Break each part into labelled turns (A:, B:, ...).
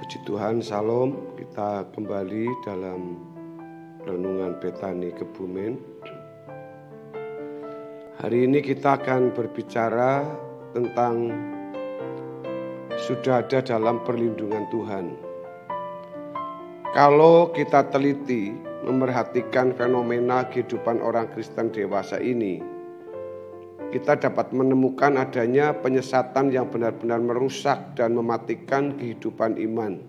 A: Puji Tuhan, Salam. Kita kembali dalam renungan Betani Kebumen. Hari ini kita akan berbicara tentang sudah ada dalam perlindungan Tuhan. Kalau kita teliti memerhatikan fenomena kehidupan orang Kristen dewasa ini, kita dapat menemukan adanya penyesatan yang benar-benar merusak dan mematikan kehidupan iman.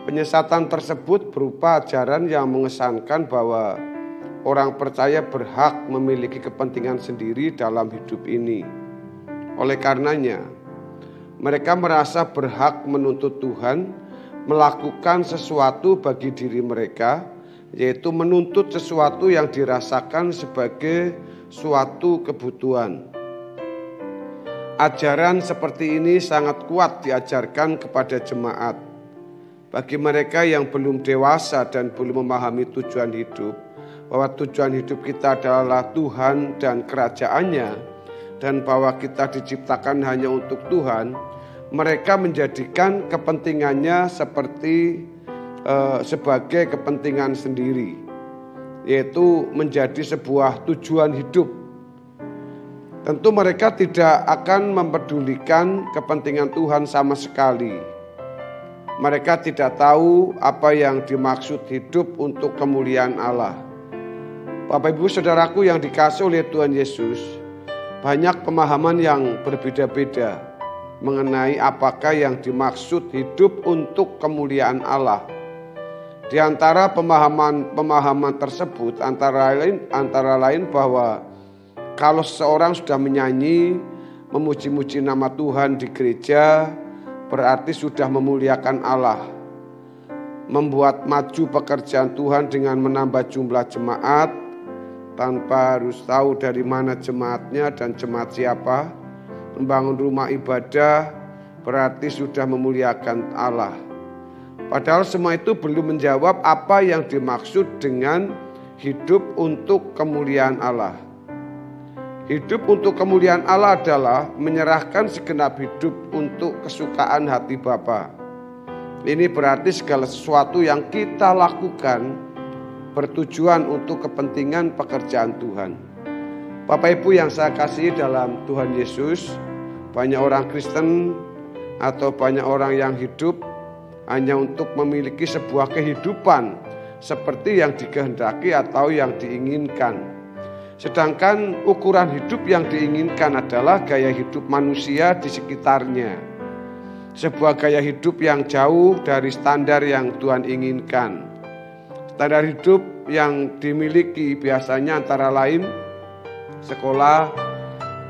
A: Penyesatan tersebut berupa ajaran yang mengesankan bahwa orang percaya berhak memiliki kepentingan sendiri dalam hidup ini. Oleh karenanya, mereka merasa berhak menuntut Tuhan melakukan sesuatu bagi diri mereka, yaitu menuntut sesuatu yang dirasakan sebagai suatu kebutuhan. Ajaran seperti ini sangat kuat diajarkan kepada jemaat. Bagi mereka yang belum dewasa dan belum memahami tujuan hidup, bahwa tujuan hidup kita adalah Tuhan dan kerajaannya, dan bahwa kita diciptakan hanya untuk Tuhan, mereka menjadikan kepentingannya sebagai kepentingan sendiri, yaitu menjadi sebuah tujuan hidup. Tentu mereka tidak akan mempedulikan kepentingan Tuhan sama sekali. Mereka tidak tahu apa yang dimaksud hidup untuk kemuliaan Allah. Bapak Ibu Saudaraku yang dikasihi oleh Tuhan Yesus, banyak pemahaman yang berbeda-beda mengenai apakah yang dimaksud hidup untuk kemuliaan Allah. Di antara pemahaman tersebut antara lain bahwa kalau seseorang sudah menyanyi, memuji-muji nama Tuhan di gereja, berarti sudah memuliakan Allah. Membuat maju pekerjaan Tuhan dengan menambah jumlah jemaat, tanpa harus tahu dari mana jemaatnya dan jemaat siapa. Membangun rumah ibadah, berarti sudah memuliakan Allah. Padahal semua itu belum menjawab apa yang dimaksud dengan hidup untuk kemuliaan Allah. Hidup untuk kemuliaan Allah adalah menyerahkan segenap hidup untuk kesukaan hati Bapa. Ini berarti segala sesuatu yang kita lakukan bertujuan untuk kepentingan pekerjaan Tuhan. Bapak Ibu yang saya kasihi dalam Tuhan Yesus, banyak orang Kristen atau banyak orang yang hidup hanya untuk memiliki sebuah kehidupan seperti yang dikehendaki atau yang diinginkan. Sedangkan ukuran hidup yang diinginkan adalah gaya hidup manusia di sekitarnya. Sebuah gaya hidup yang jauh dari standar yang Tuhan inginkan. Standar hidup yang dimiliki biasanya antara lain sekolah,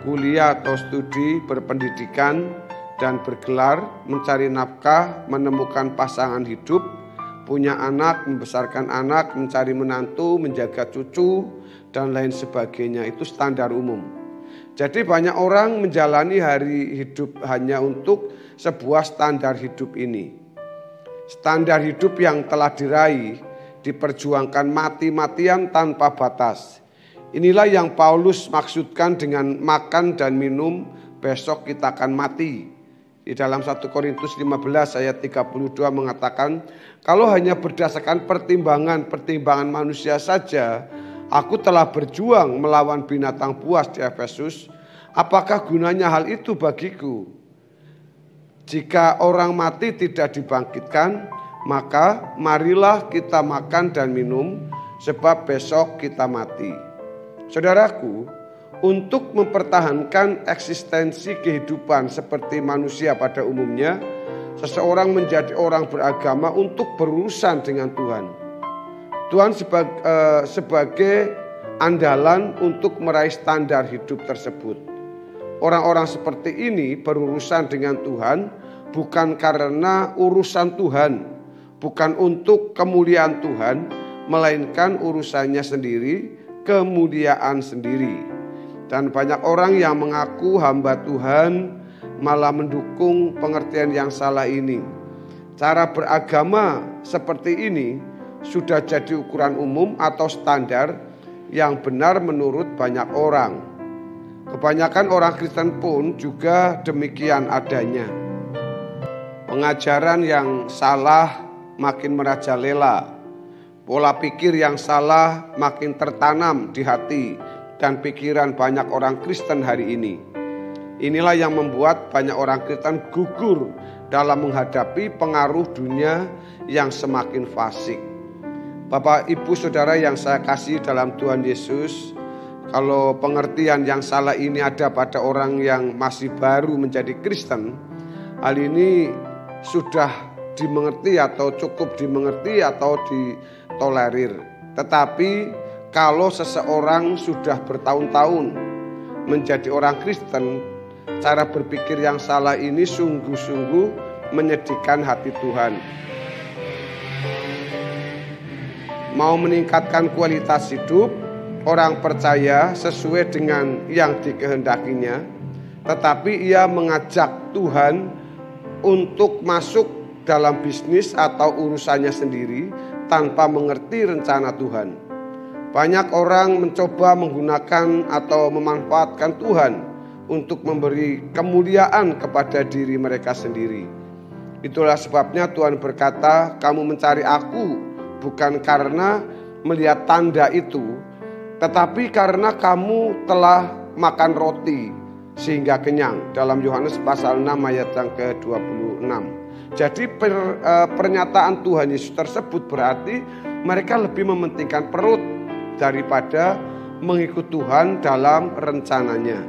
A: kuliah atau studi, berpendidikan dan bergelar, mencari nafkah, menemukan pasangan hidup, punya anak, membesarkan anak, mencari menantu, menjaga cucu, dan lain sebagainya. Itu standar umum. Jadi banyak orang menjalani hari hidup hanya untuk sebuah standar hidup ini. Standar hidup yang telah diraih, diperjuangkan mati-matian tanpa batas. Inilah yang Paulus maksudkan dengan makan dan minum, besok kita akan mati. Di dalam 1 Korintus 15 ayat 32 mengatakan, kalau hanya berdasarkan pertimbangan manusia saja, aku telah berjuang melawan binatang buas di Efesus. Apakah gunanya hal itu bagiku? Jika orang mati tidak dibangkitkan, maka marilah kita makan dan minum, sebab besok kita mati. Saudaraku, untuk mempertahankan eksistensi kehidupan seperti manusia pada umumnya, seseorang menjadi orang beragama untuk berurusan dengan Tuhan. Tuhan sebagai andalan untuk meraih standar hidup tersebut. Orang-orang seperti ini berurusan dengan Tuhan bukan karena urusan Tuhan, bukan untuk kemuliaan Tuhan, melainkan urusannya sendiri, kemuliaan sendiri. Dan banyak orang yang mengaku hamba Tuhan malah mendukung pengertian yang salah ini. Cara beragama seperti ini sudah jadi ukuran umum atau standar yang benar menurut banyak orang. Kebanyakan orang Kristen pun juga demikian adanya. Pengajaran yang salah makin merajalela. Pola pikir yang salah makin tertanam di hati dan pikiran banyak orang Kristen hari ini. Inilah yang membuat banyak orang Kristen gugur dalam menghadapi pengaruh dunia yang semakin fasik. Bapak, Ibu, Saudara yang saya kasih dalam Tuhan Yesus, kalau pengertian yang salah ini ada pada orang yang masih baru menjadi Kristen, hal ini sudah dimengerti atau cukup dimengerti atau ditolerir. Tetapi kalau seseorang sudah bertahun-tahun menjadi orang Kristen, cara berpikir yang salah ini sungguh-sungguh menyedihkan hati Tuhan. Mau meningkatkan kualitas hidup, orang percaya sesuai dengan yang dikehendakinya, tetapi ia mengajak Tuhan untuk masuk dalam bisnis atau urusannya sendiri tanpa mengerti rencana Tuhan. Banyak orang mencoba menggunakan atau memanfaatkan Tuhan untuk memberi kemuliaan kepada diri mereka sendiri. Itulah sebabnya Tuhan berkata, kamu mencari aku bukan karena melihat tanda itu, tetapi karena kamu telah makan roti sehingga kenyang. Dalam Yohanes pasal 6 ayat yang ke-26. Jadi pernyataan Tuhan Yesus tersebut berarti mereka lebih mementingkan perut daripada mengikut Tuhan dalam rencananya.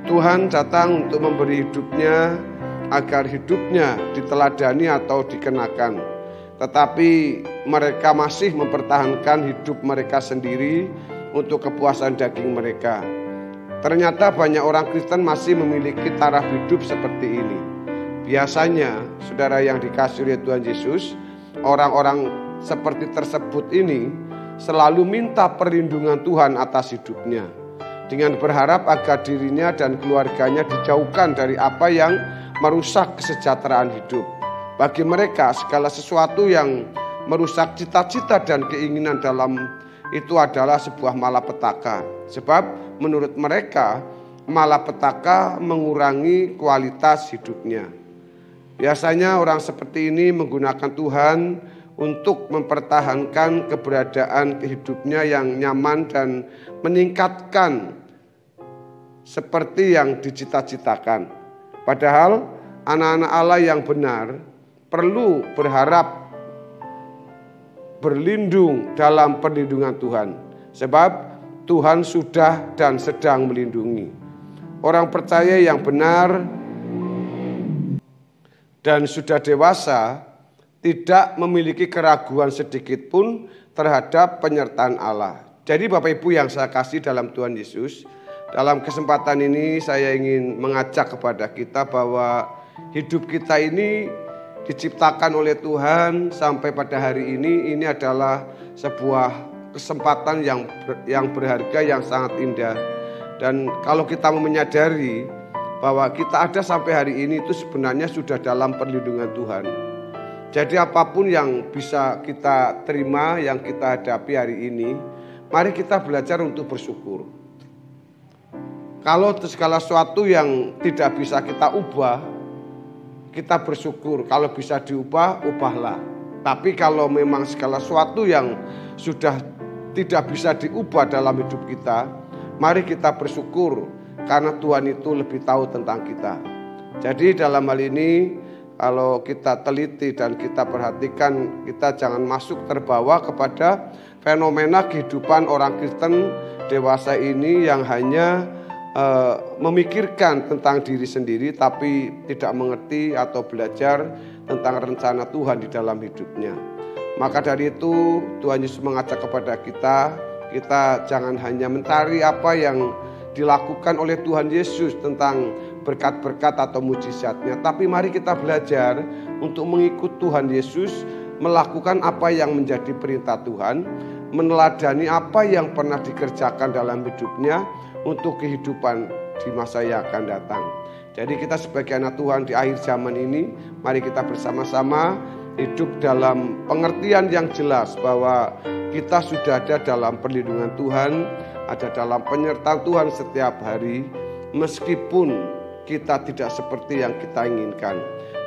A: Tuhan datang untuk memberi hidupnya agar hidupnya diteladani atau dikenakan. Tetapi mereka masih mempertahankan hidup mereka sendiri untuk kepuasan daging mereka. Ternyata banyak orang Kristen masih memiliki taraf hidup seperti ini. Biasanya, saudara yang dikasihi oleh Tuhan Yesus, orang-orang seperti tersebut ini selalu minta perlindungan Tuhan atas hidupnya, dengan berharap agar dirinya dan keluarganya dijauhkan dari apa yang merusak kesejahteraan hidup. Bagi mereka, segala sesuatu yang merusak cita-cita dan keinginan dalam itu adalah sebuah malapetaka. Sebab menurut mereka, malapetaka mengurangi kualitas hidupnya. Biasanya orang seperti ini menggunakan Tuhan untuk mempertahankan keberadaan hidupnya yang nyaman dan meningkatkan seperti yang dicita-citakan. Padahal anak-anak Allah yang benar perlu berharap berlindung dalam perlindungan Tuhan. Sebab Tuhan sudah dan sedang melindungi. Orang percaya yang benar dan sudah dewasa tidak memiliki keraguan sedikit pun terhadap penyertaan Allah. Jadi Bapak Ibu yang saya kasih dalam Tuhan Yesus, dalam kesempatan ini saya ingin mengajak kepada kita bahwa hidup kita ini diciptakan oleh Tuhan sampai pada hari ini adalah sebuah kesempatan yang berharga, yang sangat indah. Dan kalau kita mau menyadari bahwa kita ada sampai hari ini itu sebenarnya sudah dalam perlindungan Tuhan. Jadi apapun yang bisa kita terima, yang kita hadapi hari ini, mari kita belajar untuk bersyukur. Kalau segala sesuatu yang tidak bisa kita ubah, kita bersyukur. Kalau bisa diubah, ubahlah. Tapi kalau memang segala sesuatu yang sudah tidak bisa diubah dalam hidup kita, mari kita bersyukur karena Tuhan itu lebih tahu tentang kita. Jadi dalam hal ini kalau kita teliti dan kita perhatikan, kita jangan masuk terbawa kepada fenomena kehidupan orang Kristen dewasa ini yang hanya memikirkan tentang diri sendiri tapi tidak mengerti atau belajar tentang rencana Tuhan di dalam hidupnya. Maka dari itu Tuhan Yesus mengajak kepada kita jangan hanya mencari apa yang dilakukan oleh Tuhan Yesus tentang berkat-berkat atau mujizatnya, tapi mari kita belajar untuk mengikut Tuhan Yesus, melakukan apa yang menjadi perintah Tuhan, meneladani apa yang pernah dikerjakan dalam hidupnya untuk kehidupan di masa yang akan datang. Jadi kita sebagai anak Tuhan di akhir zaman ini, mari kita bersama-sama hidup dalam pengertian yang jelas bahwa kita sudah ada dalam perlindungan Tuhan, ada dalam penyertaan Tuhan setiap hari, meskipun kita tidak seperti yang kita inginkan.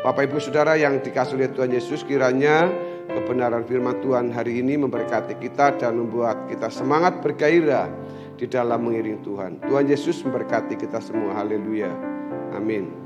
A: Bapak Ibu Saudara yang dikasihi oleh Tuhan Yesus, kiranya kebenaran firman Tuhan hari ini memberkati kita dan membuat kita semangat bergairah di dalam mengiring Tuhan. Tuhan Yesus memberkati kita semua. Haleluya. Amin.